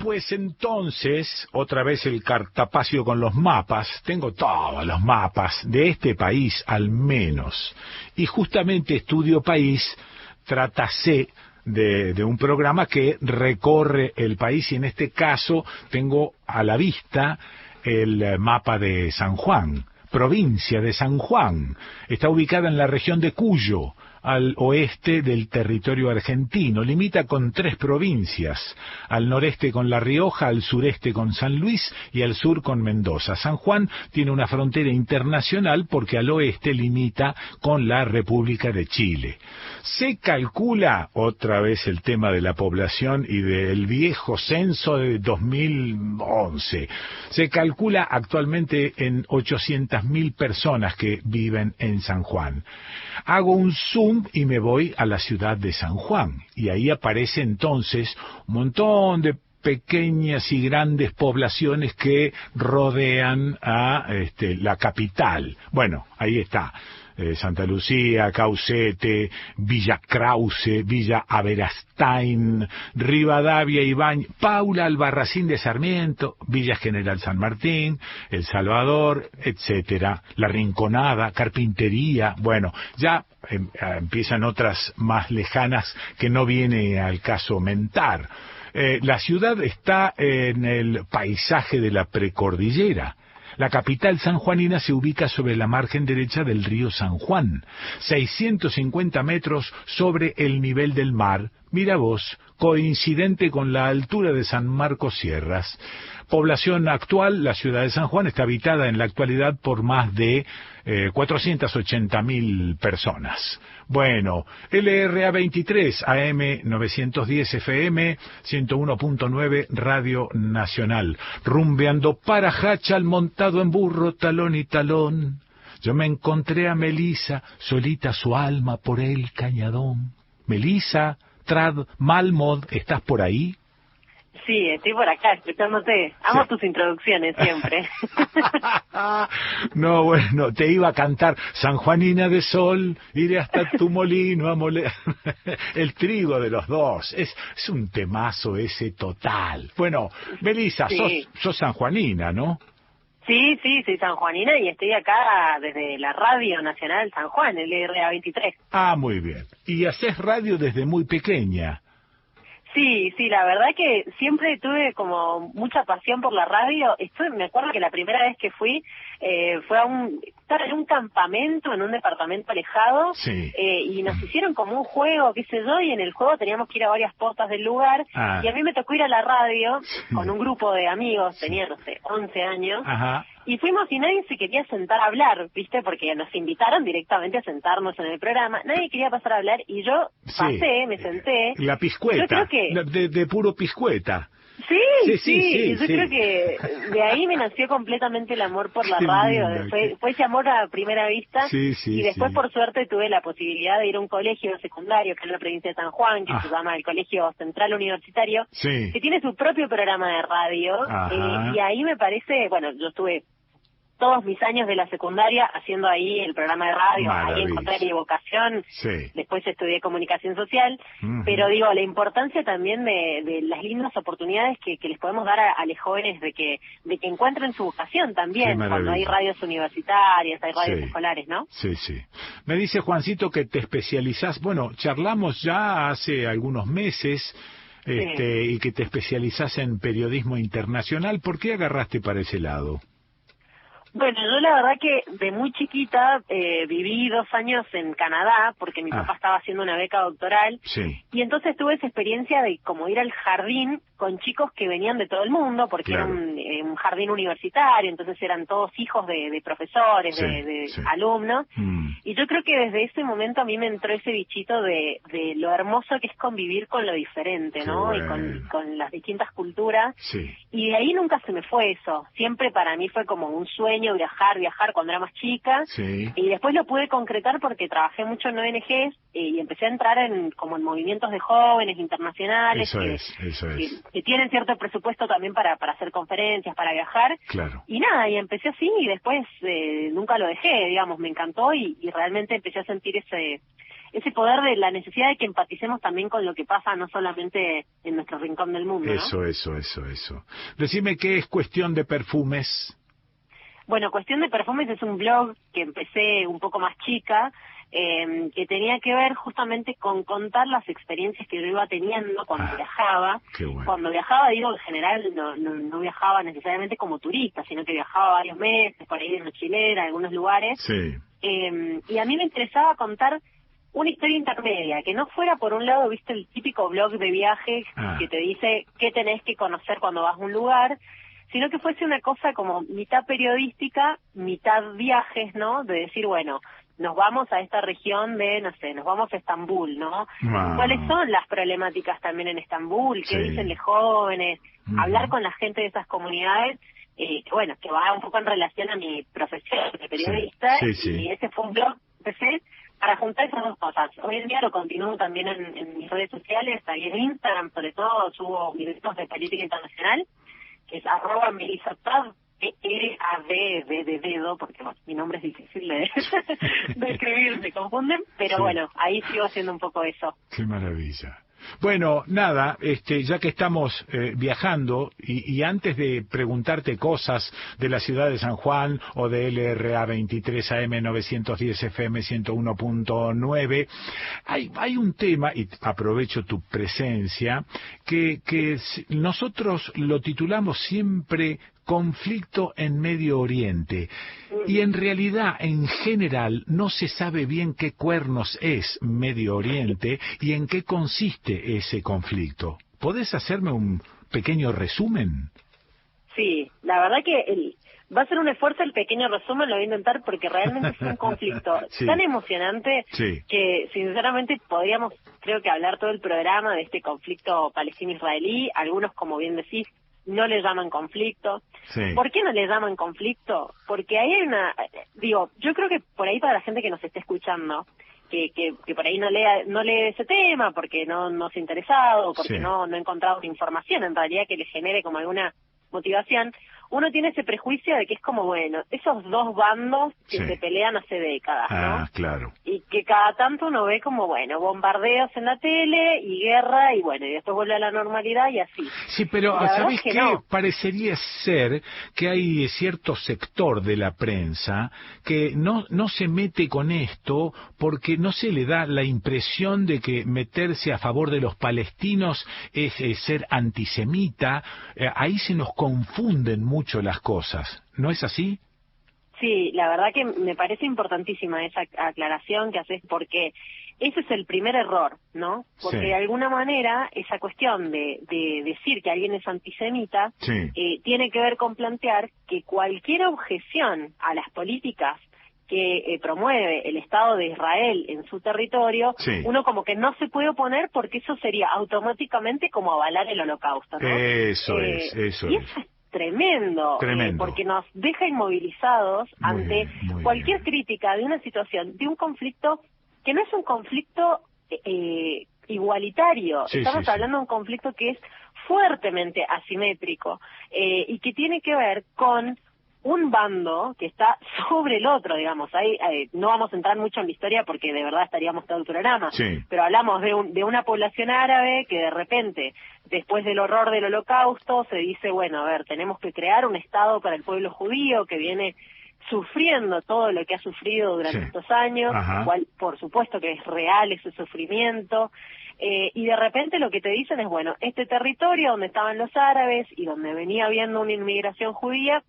Pues entonces, otra vez el cartapacio con los mapas. Tengo todos los mapas de este país al menos. Y justamente Estudio País trátase de un programa que recorre el país y en este caso tengo a la vista el mapa de San Juan, provincia de San Juan. Está ubicada en la región de Cuyo, al oeste del territorio argentino. Limita con 3 provincias, al noreste con La Rioja, al sureste con San Luis y al sur con Mendoza. San Juan tiene una frontera internacional porque al oeste limita con la República de Chile. Se calcula, otra vez el tema de la población y del viejo censo de 2011, se calcula actualmente en 800.000 personas que viven en San Juan. Hago un zoom y me voy a la ciudad de San Juan y ahí aparece entonces un montón de pequeñas y grandes poblaciones que rodean a la capital. Bueno, ahí está. Santa Lucía, Caucete, Villa Krause, Villa Aberastain, Rivadavia, Ibañez, Paula Albarracín de Sarmiento, Villa General San Martín, El Salvador, etcétera, La Rinconada, Carpintería. Bueno, ya empiezan otras más lejanas que no viene al caso mentar. La ciudad está en el paisaje de la precordillera. La capital sanjuanina se ubica sobre la margen derecha del río San Juan, 650 metros sobre el nivel del mar, mira vos, coincidente con la altura de San Marcos Sierras. Población actual, la ciudad de San Juan está habitada en la actualidad por más de 480.000 personas. Bueno, LRA 23, AM 910 FM, 101.9 Radio Nacional. Rumbeando para Hachal, montado en burro, talón y talón. Yo me encontré a Melisa, solita su alma por el cañadón. Melisa, Trad, Malmod, ¿estás por ahí? Sí, estoy por acá escuchándote. Amo tus introducciones siempre. No, bueno, te iba a cantar Sanjuanina de Sol, iré hasta tu molino a moler. El trigo de los dos. Es un temazo ese total. Bueno, Melisa, sí. sos sanjuanina, ¿no? Sí, soy sanjuanina y estoy acá desde la Radio Nacional San Juan, el LRA 23. Ah, muy bien. ¿Y haces radio desde muy pequeña? Sí, la verdad que siempre tuve como mucha pasión por la radio. Me acuerdo que la primera vez que fui fue estar en un campamento, en un departamento alejado, sí. Y nos hicieron como un juego, qué sé yo, y en el juego teníamos que ir a varias postas del lugar, y a mí me tocó ir a la radio con un grupo de amigos, tenía, no sé, 11 años, Ajá. Y fuimos y nadie se quería sentar a hablar, ¿viste? Porque nos invitaron directamente a sentarnos en el programa. Nadie quería pasar a hablar y yo pasé, me senté. La piscueta, yo creo que... de puro piscueta. Sí. Yo creo que de ahí me nació completamente el amor por la radio. Fue ese amor a primera vista. Y después, por suerte, tuve la posibilidad de ir a un colegio secundario que es la provincia de San Juan, que se llama el Colegio Central Universitario, que tiene su propio programa de radio. Y ahí me parece, bueno, yo estuve todos mis años de la secundaria haciendo ahí el programa de radio. Ahí encontré mi vocación. Después estudié comunicación social, pero digo, la importancia también de las lindas oportunidades que les podemos dar a los jóvenes de que encuentren su vocación también, cuando hay radios universitarias, hay radios escolares, ¿no? Sí. Me dice Juancito que te especializás, bueno, charlamos ya hace algunos meses, y que te especializás en periodismo internacional. ¿Por qué agarraste para ese lado? Bueno, yo la verdad que de muy chiquita viví 2 años en Canadá porque mi papá estaba haciendo una beca doctoral y entonces tuve esa experiencia de como ir al jardín con chicos que venían de todo el mundo porque era un jardín universitario, entonces eran todos hijos de profesores, de alumnos, y yo creo que desde ese momento a mí me entró ese bichito de lo hermoso que es convivir con lo diferente, ¿no? Y con las distintas culturas, y de ahí nunca se me fue eso, siempre para mí fue como un sueño viajar cuando era más chica, y después lo pude concretar porque trabajé mucho en ONGs, y empecé a entrar como en movimientos de jóvenes internacionales que tienen cierto presupuesto también para hacer conferencias, para viajar. Claro. Y nada, y empecé así y después nunca lo dejé, digamos, me encantó y realmente empecé a sentir ese poder de la necesidad de que empaticemos también con lo que pasa no solamente en nuestro rincón del mundo, ¿no? Eso. Decime, ¿qué es Cuestión de Perfumes? Bueno, Cuestión de Perfumes es un blog que empecé un poco más chica, que tenía que ver justamente con contar las experiencias que yo iba teniendo cuando viajaba. Qué bueno. Cuando viajaba, digo, en general no viajaba necesariamente como turista, sino que viajaba varios meses, por ahí de mochilera, en algunos lugares. Sí. Y a mí me interesaba contar una historia intermedia, que no fuera por un lado, viste, el típico blog de viaje que te dice qué tenés que conocer cuando vas a un lugar, sino que fuese una cosa como mitad periodística, mitad viajes, ¿no? De decir, bueno, nos vamos a esta región de, no sé, nos vamos a Estambul, ¿no? ¿Cuáles son las problemáticas también en Estambul? ¿Qué dicen los jóvenes? Hablar con la gente de esas comunidades, bueno, que va un poco en relación a mi profesión de periodista, y ese fue un blog que empecé para juntar esas dos cosas. Hoy en día lo continúo también en mis redes sociales, ahí en Instagram, sobre todo, subo videos de política internacional, que es @melisapad, EAD de dedo, porque bueno, mi nombre es difícil de escribir, se confunden, pero bueno, ahí sigo haciendo un poco eso. Qué maravilla. Bueno, nada, ya que estamos viajando y antes de preguntarte cosas de la ciudad de San Juan o de LRA 23 AM 910 FM 101.9, hay un tema, y aprovecho tu presencia, que nosotros lo titulamos siempre conflicto en Medio Oriente, y en realidad, en general, no se sabe bien qué cuernos es Medio Oriente y en qué consiste ese conflicto. ¿Podés hacerme un pequeño resumen? Sí, la verdad que va a ser un esfuerzo el pequeño resumen, lo voy a intentar porque realmente es un conflicto tan emocionante que sinceramente podríamos, creo que hablar todo el programa de este conflicto palestino-israelí. Algunos, como bien decís, no le llaman conflicto. ¿Por qué no le llaman conflicto? Porque ahí hay yo creo que por ahí para la gente que nos esté escuchando, que por ahí no lee ese tema porque no se ha interesado, porque no ha encontrado una información en realidad que le genere como alguna motivación, uno tiene ese prejuicio de que es como, bueno, esos dos bandos que se pelean hace décadas, ¿no? Claro. Y que cada tanto uno ve como, bueno, bombardeos en la tele y guerra y bueno, y después vuelve a la normalidad y así. Sí, pero ¿sabés qué? No. Parecería ser que hay cierto sector de la prensa que no se mete con esto porque no se le da la impresión de que meterse a favor de los palestinos es ser antisemita. Ahí se nos confunden mucho las cosas, ¿no es así? Sí, la verdad que me parece importantísima esa aclaración que haces, porque ese es el primer error, ¿no? Porque de alguna manera esa cuestión de decir que alguien es antisemita tiene que ver con plantear que cualquier objeción a las políticas que promueve el Estado de Israel en su territorio, uno como que no se puede oponer porque eso sería automáticamente como avalar el Holocausto, ¿no? Eso es. Eso es tremendo. Porque nos deja inmovilizados ante cualquier crítica de una situación, de un conflicto que no es un conflicto igualitario. Estamos hablando de un conflicto que es fuertemente asimétrico y que tiene que ver con un bando que está sobre el otro, digamos. Ahí no vamos a entrar mucho en la historia porque de verdad estaríamos todo el programa, pero hablamos de una población árabe que de repente, después del horror del Holocausto, se dice, bueno, a ver, tenemos que crear un Estado para el pueblo judío que viene sufriendo todo lo que ha sufrido durante estos años, cual, por supuesto que es real ese sufrimiento, y de repente lo que te dicen es, bueno, este territorio donde estaban los árabes y donde venía habiendo una inmigración judía,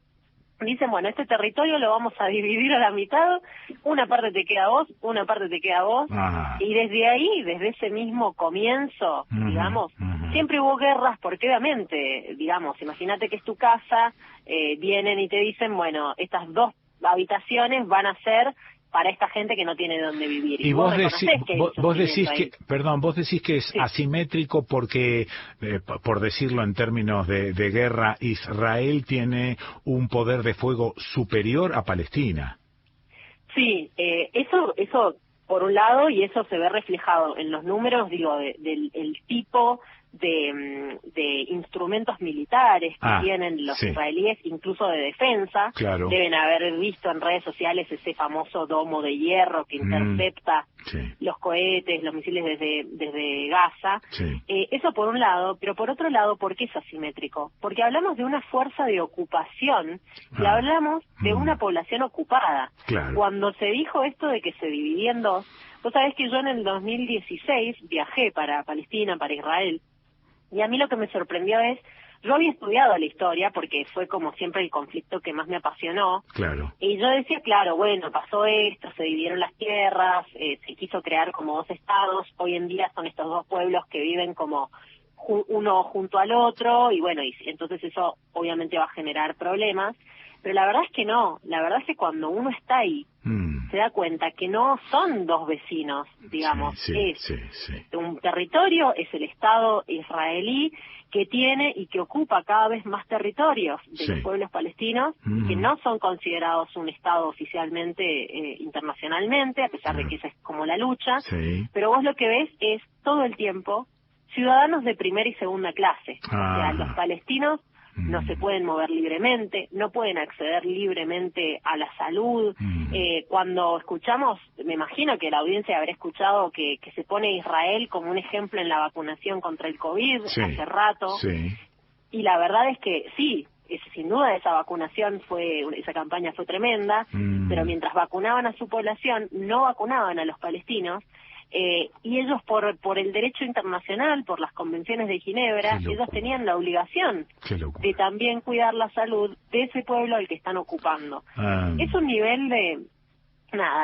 dicen, bueno, este territorio lo vamos a dividir a la mitad, una parte te queda a vos, una parte te queda a vos, y desde ahí, desde ese mismo comienzo, digamos, siempre hubo guerras, porque obviamente, digamos, imagínate que es tu casa, vienen y te dicen, bueno, estas dos habitaciones van a ser para esta gente que no tiene dónde vivir. Y vos decís que es asimétrico porque, por decirlo en términos de guerra, Israel tiene un poder de fuego superior a Palestina. Sí, eso por un lado, y eso se ve reflejado en los números, digo, del tipo de instrumentos militares que tienen los israelíes, incluso de defensa. Claro. Deben haber visto en redes sociales ese famoso domo de hierro que intercepta los cohetes, los misiles desde Gaza. Eso por un lado, pero por otro lado, ¿por qué es asimétrico? Porque hablamos de una fuerza de ocupación y hablamos de una población ocupada. Claro. Cuando se dijo esto de que se dividía en dos, vos sabés que yo en el 2016 viajé para Palestina, para Israel, y a mí lo que me sorprendió es, yo había estudiado la historia porque fue como siempre el conflicto que más me apasionó. Claro. Y yo decía, claro, bueno, pasó esto, se dividieron las tierras, se quiso crear como dos estados, hoy en día son estos dos pueblos que viven como uno junto al otro, y bueno, y entonces eso obviamente va a generar problemas. Pero la verdad es que no, la verdad es que cuando uno está ahí, se da cuenta que no son dos vecinos, digamos, es un territorio, es el Estado israelí que tiene y que ocupa cada vez más territorios de los pueblos palestinos, que no son considerados un Estado oficialmente, internacionalmente, a pesar de que esa es como la lucha, pero vos lo que ves es todo el tiempo ciudadanos de primera y segunda clase, o sea, los palestinos no se pueden mover libremente, no pueden acceder libremente a la salud. Cuando escuchamos, me imagino que la audiencia habrá escuchado que se pone Israel como un ejemplo en la vacunación contra el COVID hace rato. Y la verdad es que sí, sin duda esa vacunación esa campaña fue tremenda, pero mientras vacunaban a su población, no vacunaban a los palestinos. Y ellos por el derecho internacional, por las convenciones de Ginebra, ellos tenían la obligación de también cuidar la salud de ese pueblo al que están ocupando. Es un nivel de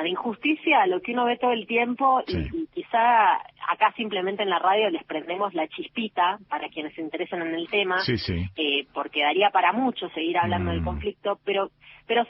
injusticia a lo que uno ve todo el tiempo y quizá acá simplemente en la radio les prendemos la chispita para quienes se interesan en el tema, porque daría para mucho seguir hablando del conflicto, pero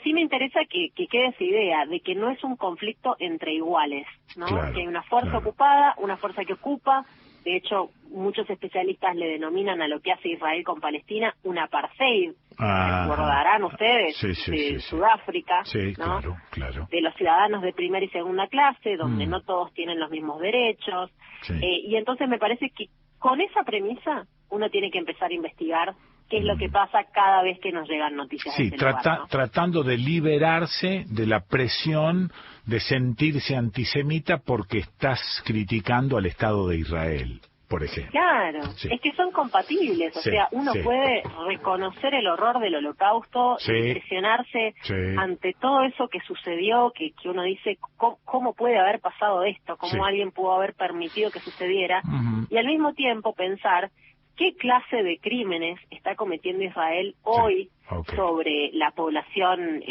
sí me interesa que quede esa idea de que no es un conflicto entre iguales, ¿no? Que hay una fuerza ocupada, una fuerza que ocupa. De hecho, muchos especialistas le denominan a lo que hace Israel con Palestina un apartheid. Recordarán ustedes de Sudáfrica, ¿no? Claro. De los ciudadanos de primera y segunda clase, donde no todos tienen los mismos derechos. Y entonces me parece que con esa premisa uno tiene que empezar a investigar qué es lo que pasa cada vez que nos llegan noticias de ese lugar, ¿no? Tratando de liberarse de la presión de sentirse antisemita porque estás criticando al Estado de Israel, por ejemplo. Claro, es que son compatibles, o sea, uno puede reconocer el horror del Holocausto, impresionarse ante todo eso que sucedió, que uno dice, ¿cómo puede haber pasado esto? ¿Cómo alguien pudo haber permitido que sucediera? Y al mismo tiempo pensar qué clase de crímenes está cometiendo Israel hoy sobre la población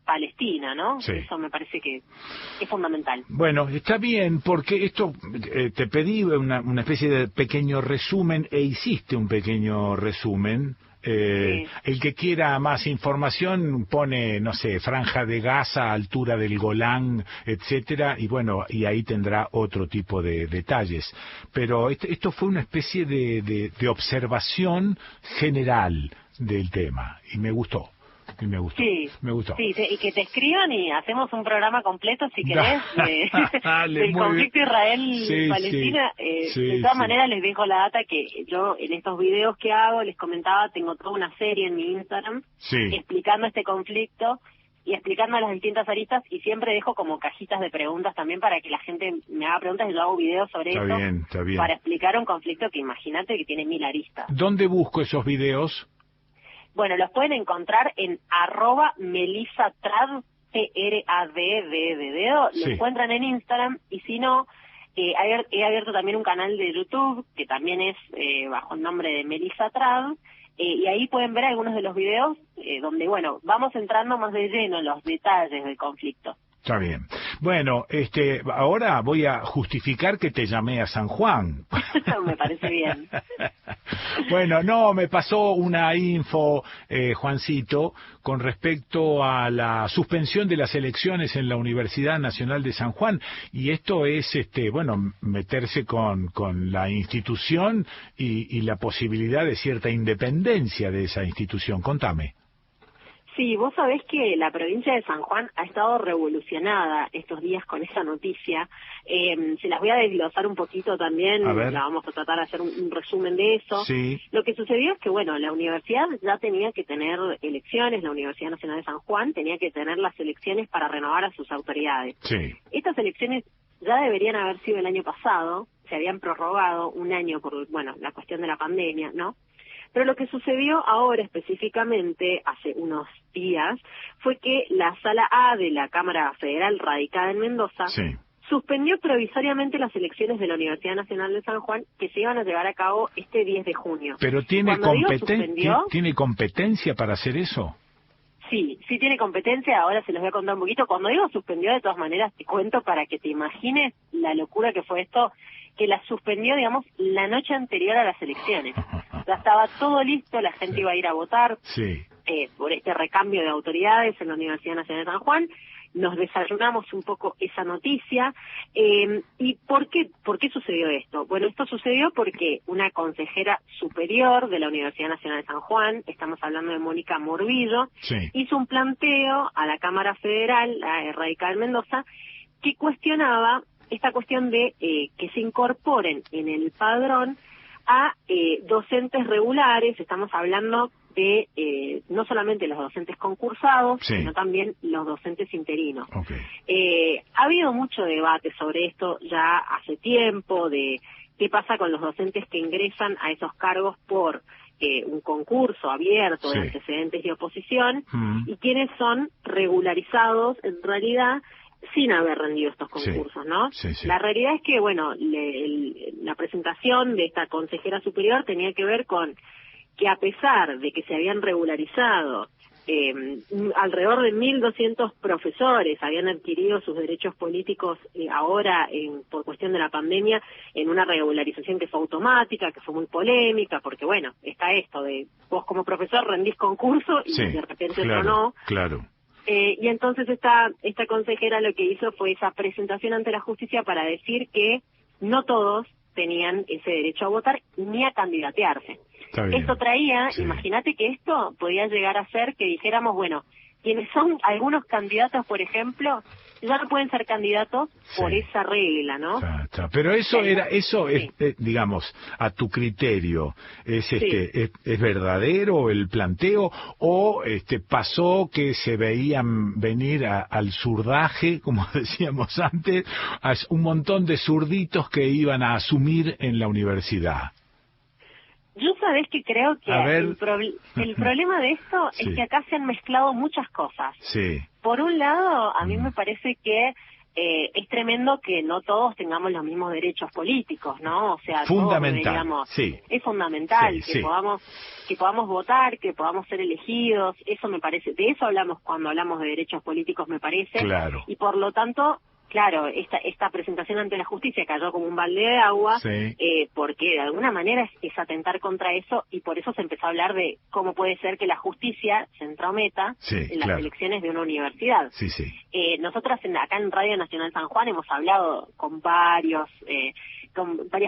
palestina, ¿no? Eso me parece que es fundamental. Bueno, está bien, porque esto te pedí una especie de pequeño resumen, e hiciste un pequeño resumen. El que quiera más información pone, no sé, Franja de Gaza, altura del Golán, etcétera, y bueno, y ahí tendrá otro tipo de detalles. Pero esto fue una especie de observación general del tema, y me gustó. Me gustó. Sí, y que te escriban y hacemos un programa completo, si querés, del conflicto Israel-Palestina. De todas maneras, les dejo la data que yo en estos videos que hago, les comentaba, tengo toda una serie en mi Instagram explicando este conflicto y explicando las distintas aristas, y siempre dejo como cajitas de preguntas también para que la gente me haga preguntas y yo hago videos sobre eso. Está bien. Para explicar un conflicto que imagínate que tiene 1000 aristas. ¿Dónde busco esos videos? Bueno, los pueden encontrar en @MelissaTrad, TRAD, lo encuentran en Instagram, y si no, he abierto también un canal de YouTube, que también es bajo el nombre de Melissa Trad, y ahí pueden ver algunos de los videos donde, bueno, vamos entrando más de lleno en los detalles del conflicto. Está bien. Bueno, ahora voy a justificar que te llamé a San Juan. Me parece bien. Bueno, no, me pasó una info, Juancito, con respecto a la suspensión de las elecciones en la Universidad Nacional de San Juan, y esto es, meterse con la institución y la posibilidad de cierta independencia de esa institución. Contame. Sí, vos sabés que la provincia de San Juan ha estado revolucionada estos días con esa noticia. Se las voy a desglosar un poquito también, la vamos a tratar de hacer un resumen de eso. Sí. Lo que sucedió es que, bueno, la universidad ya tenía que tener elecciones, la Universidad Nacional de San Juan tenía que tener las elecciones para renovar a sus autoridades. Sí. Estas elecciones ya deberían haber sido el año pasado, se habían prorrogado un año por, bueno, la cuestión de la pandemia, ¿no? Pero lo que sucedió ahora específicamente, hace unos días, fue que la Sala A de la Cámara Federal radicada en Mendoza suspendió provisoriamente las elecciones de la Universidad Nacional de San Juan que se iban a llevar a cabo este 10 de junio. ¿Pero tiene competencia para hacer eso? Sí, sí tiene competencia, ahora se los voy a contar un poquito. Cuando digo suspendió, de todas maneras, te cuento para que te imagines la locura que fue esto, que la suspendió, digamos, la noche anterior a las elecciones. Ya estaba todo listo, la gente iba a ir a votar por este recambio de autoridades en la Universidad Nacional de San Juan. Nos desayunamos un poco esa noticia. ¿Y por qué sucedió esto? Bueno, esto sucedió porque una consejera superior de la Universidad Nacional de San Juan, estamos hablando de Mónica Morbillo, hizo un planteo a la Cámara Federal, radicada en Mendoza, que cuestionaba esta cuestión de que se incorporen en el padrón a docentes regulares. Estamos hablando de no solamente los docentes concursados, sino también los docentes interinos. Ha habido mucho debate sobre esto ya hace tiempo, de qué pasa con los docentes que ingresan a esos cargos por un concurso abierto de antecedentes de oposición, y quienes son regularizados en realidad sin haber rendido estos concursos, ¿no? La realidad es que, bueno, la presentación de esta consejera superior tenía que ver con que, a pesar de que se habían regularizado alrededor de 1.200 profesores, habían adquirido sus derechos políticos ahora por cuestión de la pandemia, en una regularización que fue automática, que fue muy polémica, porque, bueno, está esto de vos como profesor rendís concurso y de repente eso no. Y entonces esta consejera lo que hizo fue esa presentación ante la justicia para decir que no todos tenían ese derecho a votar ni a candidatearse. Esto traía, imagínate que esto podía llegar a ser que dijéramos, bueno, quienes son algunos candidatos, por ejemplo, ya no pueden ser candidatos por esa regla, ¿no? Pero eso es, digamos, a tu criterio, ¿es verdadero el planteo o pasó que se veían venir al zurdaje, como decíamos antes, a un montón de zurditos que iban a asumir en la universidad? Yo sabés que creo que el problema de esto es que acá se han mezclado muchas cosas. Por un lado, a mí me parece que es tremendo que no todos tengamos los mismos derechos políticos, ¿no? O sea, fundamental, es fundamental que podamos votar, que podamos ser elegidos. Eso me parece, de eso hablamos cuando hablamos de derechos políticos, me parece. Y por lo tanto, claro, esta presentación ante la justicia cayó como un balde de agua, porque de alguna manera es atentar contra eso, y por eso se empezó a hablar de cómo puede ser que la justicia se entrometa en las elecciones de una universidad. Nosotras acá en Radio Nacional San Juan hemos hablado con varias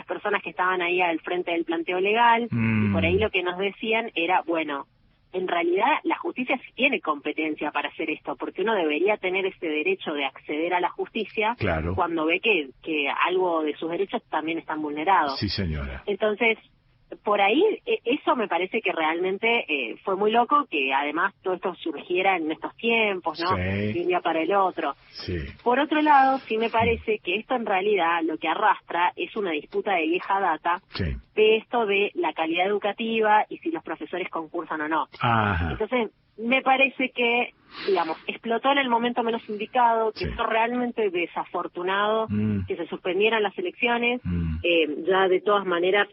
personas que estaban ahí al frente del planteo legal, y por ahí lo que nos decían era, bueno, en realidad la justicia sí tiene competencia para hacer esto, porque uno debería tener ese derecho de acceder a la justicia cuando ve que algo de sus derechos también están vulnerados. Entonces, por ahí, eso me parece que realmente fue muy loco, que además todo esto surgiera en estos tiempos, ¿no? De un día para el otro. Por otro lado, sí me parece que esto en realidad lo que arrastra es una disputa de vieja data de esto de la calidad educativa y si los profesores concursan o no. Entonces, me parece que, digamos, explotó en el momento menos indicado, que fue realmente desafortunado que se suspendieran las elecciones. Ya de todas maneras,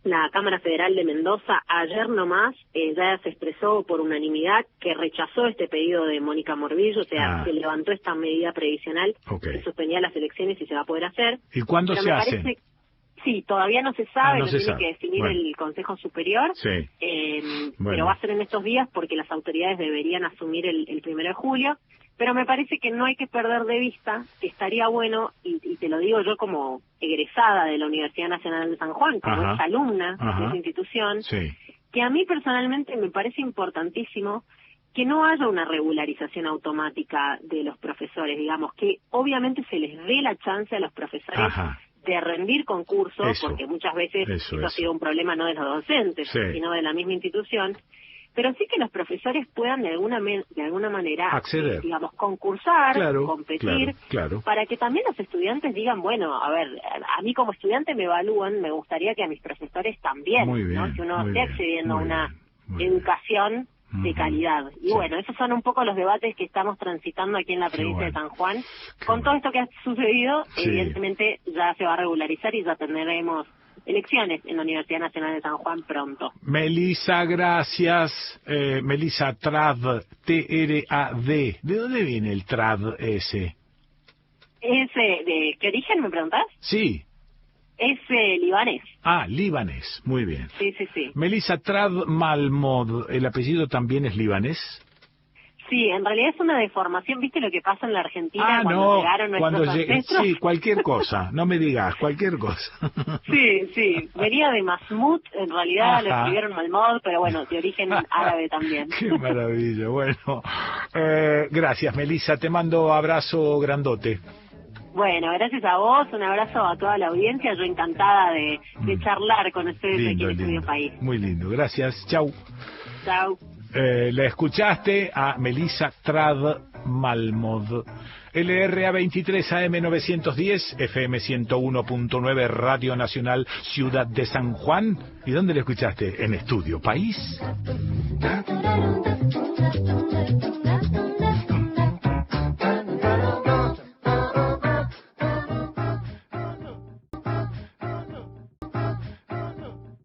la Cámara Federal de Mendoza ayer nomás ya se expresó por unanimidad que rechazó este pedido de Mónica Morbillo, o sea, se levantó esta medida previsional que suspendía las elecciones y se va a poder hacer. ¿Y cuándo se hace? Sí, todavía no se sabe, lo tiene que definir el Consejo Superior, pero va a ser en estos días porque las autoridades deberían asumir el 1 de julio. Pero me parece que no hay que perder de vista que estaría bueno, y te lo digo yo como egresada de la Universidad Nacional de San Juan, como exalumna de esa institución, que a mí personalmente me parece importantísimo que no haya una regularización automática de los profesores, digamos, que obviamente se les dé la chance a los profesores de rendir concursos, porque muchas veces eso ha sido un problema no de los docentes, sino de la misma institución, pero sí que los profesores puedan de alguna manera acceder, digamos, concursar, competir, para que también los estudiantes digan, bueno, a ver, a mí como estudiante me evalúan, me gustaría que a mis profesores también, ¿no? Que uno esté accediendo a una educación de calidad. Y bueno, esos son un poco los debates que estamos transitando aquí en la provincia de San Juan. Con todo esto que ha sucedido, evidentemente ya se va a regularizar y ya tendremos elecciones en la Universidad Nacional de San Juan pronto. Melissa, gracias. Melissa Trad, T-R-A-D. ¿De dónde viene el Trad ese? ¿De qué origen me preguntás? Sí. Es libanés. Ah, libanés, muy bien. Sí. Melissa Trad Malmod, ¿el apellido también es libanés? Sí, en realidad es una deformación, ¿viste lo que pasa en la Argentina cuando llegaron nuestros ancestros? Sí, cualquier cosa, no me digas, cualquier cosa. Sí, venía de Masmut, en realidad lo escribieron Malmod, pero bueno, de origen árabe también. Qué maravilla, bueno. Gracias, Melissa, te mando abrazo grandote. Bueno, gracias a vos, un abrazo a toda la audiencia, yo encantada de charlar con ustedes aquí en Estudio País. Muy lindo, gracias, chau. Chau. La escuchaste a Melissa Trad Malmod. LRA 23 AM 910, FM 101.9, Radio Nacional Ciudad de San Juan. ¿Y dónde la escuchaste? En Estudio País.